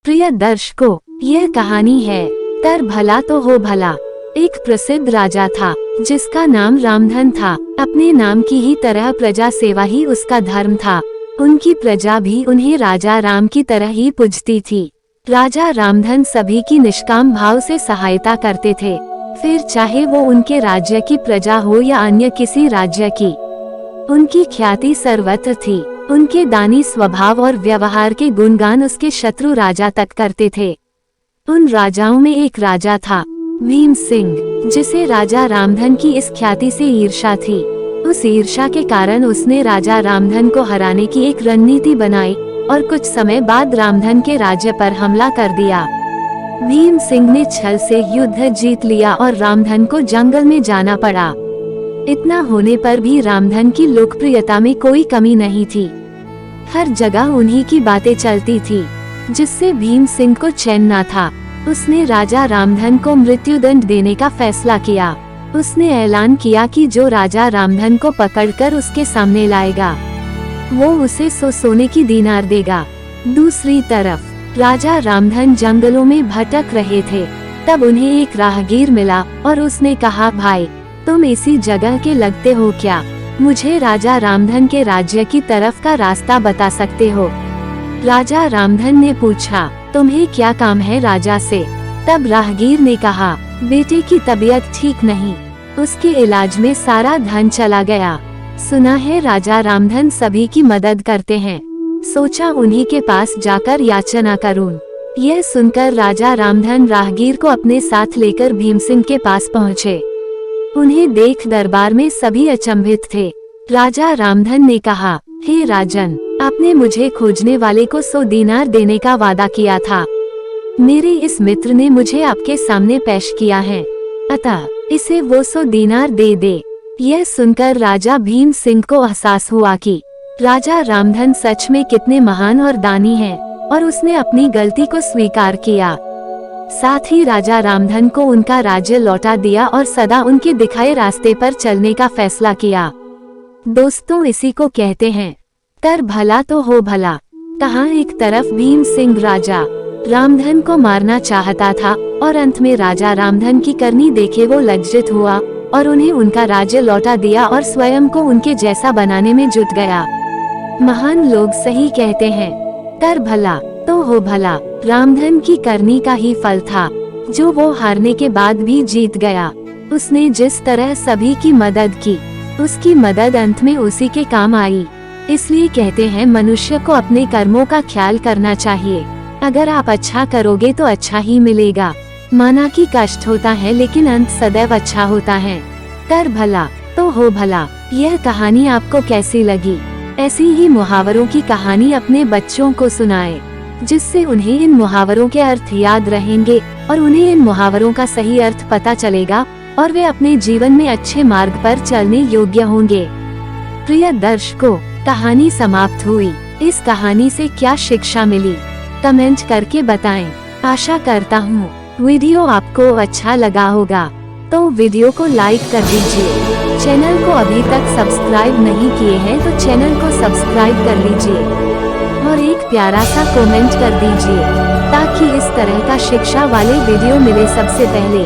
प्रिय दर्शकों, यह कहानी है कर भला तो हो भला। एक प्रसिद्ध राजा था जिसका नाम रामधन था। अपने नाम की ही तरह प्रजा सेवा ही उसका धर्म था। उनकी प्रजा भी उन्हें राजा राम की तरह ही पूजती थी। राजा रामधन सभी की निष्काम भाव से सहायता करते थे, फिर चाहे वो उनके राज्य की प्रजा हो या अन्य किसी राज्य की। उनकी ख्याति सर्वत्र थी। उनके दानी स्वभाव और व्यवहार के गुणगान उसके शत्रु राजा तक करते थे। उन राजाओं में एक राजा था भीम सिंह, जिसे राजा रामधन की इस ख्याति से ईर्ष्या थी। उस ईर्ष्या के कारण उसने राजा रामधन को हराने की एक रणनीति बनाई और कुछ समय बाद रामधन के राज्य पर हमला कर दिया। भीम सिंह ने छल से युद्ध जीत लिया और रामधन को जंगल में जाना पड़ा। इतना होने पर भी रामधन की लोकप्रियता में कोई कमी नहीं थी। हर जगह उन्हीं की बातें चलती थी, जिससे भीम सिंह को चैन न था। उसने राजा रामधन को मृत्युदंड देने का फैसला किया। उसने ऐलान किया कि जो राजा रामधन को पकड़कर उसके सामने लाएगा, वो उसे 100 सोने की दीनार देगा। दूसरी तरफ राजा रामधन जंगलों में भटक रहे थे। तब उन्हें एक राहगीर मिला और उसने कहा, भाई, तुम इसी जगह के लगते हो क्या? मुझे राजा रामधन के राज्य की तरफ का रास्ता बता सकते हो? राजा रामधन ने पूछा, तुम्हें क्या काम है राजा से? तब राहगीर ने कहा, बेटे की तबीयत ठीक नहीं, उसके इलाज में सारा धन चला गया। सुना है राजा रामधन सभी की मदद करते हैं, सोचा उन्हीं के पास जाकर याचना करूं। यह सुनकर राजा रामधन राहगीर को अपने साथ लेकर भीम सिंह के पास पहुँचे। उन्हें देख दरबार में सभी अचंभित थे। राजा रामधन ने कहा, हे राजन, आपने मुझे खोजने वाले को 100 दीनार देने का वादा किया था। मेरे इस मित्र ने मुझे आपके सामने पेश किया है, अतः इसे वो 100 दीनार दे दे। यह सुनकर राजा भीम सिंह को एहसास हुआ कि राजा रामधन सच में कितने महान और दानी हैं, और उसने अपनी गलती को स्वीकार किया। साथ ही राजा रामधन को उनका राज्य लौटा दिया और सदा उनके दिखाए रास्ते पर चलने का फैसला किया। दोस्तों, इसी को कहते हैं कर भला तो हो भला। कहाँ एक तरफ भीम सिंह राजा रामधन को मारना चाहता था और अंत में राजा रामधन की करनी देखे वो लज्जित हुआ और उन्हें उनका राज्य लौटा दिया और स्वयं को उनके जैसा बनाने में जुट गया। महान लोग सही कहते हैं, कर भला तो हो भला। रामधन की करनी का ही फल था, जो वो हारने के बाद भी जीत गया। उसने जिस तरह सभी की मदद की, उसकी मदद अंत में उसी के काम आई। इसलिए कहते हैं, मनुष्य को अपने कर्मों का ख्याल करना चाहिए। अगर आप अच्छा करोगे तो अच्छा ही मिलेगा। माना कि कष्ट होता है, लेकिन अंत सदैव अच्छा होता है। कर भला तो हो भला। यह कहानी आपको कैसी लगी? ऐसी ही मुहावरों की कहानी अपने बच्चों को सुनाएं, जिससे उन्हें इन मुहावरों के अर्थ याद रहेंगे और उन्हें इन मुहावरों का सही अर्थ पता चलेगा और वे अपने जीवन में अच्छे मार्ग पर चलने योग्य होंगे। प्रिय दर्शकों, कहानी समाप्त हुई। इस कहानी से क्या शिक्षा मिली, कमेंट करके बताएं। आशा करता हूँ वीडियो आपको अच्छा लगा होगा, तो वीडियो को लाइक कर दीजिए। चैनल को अभी तक सब्सक्राइब नहीं किए हैं तो चैनल को सब्सक्राइब कर लीजिए और एक प्यारा सा कमेंट कर दीजिए, ताकि इस तरह का शिक्षा वाले वीडियो मिले सबसे पहले।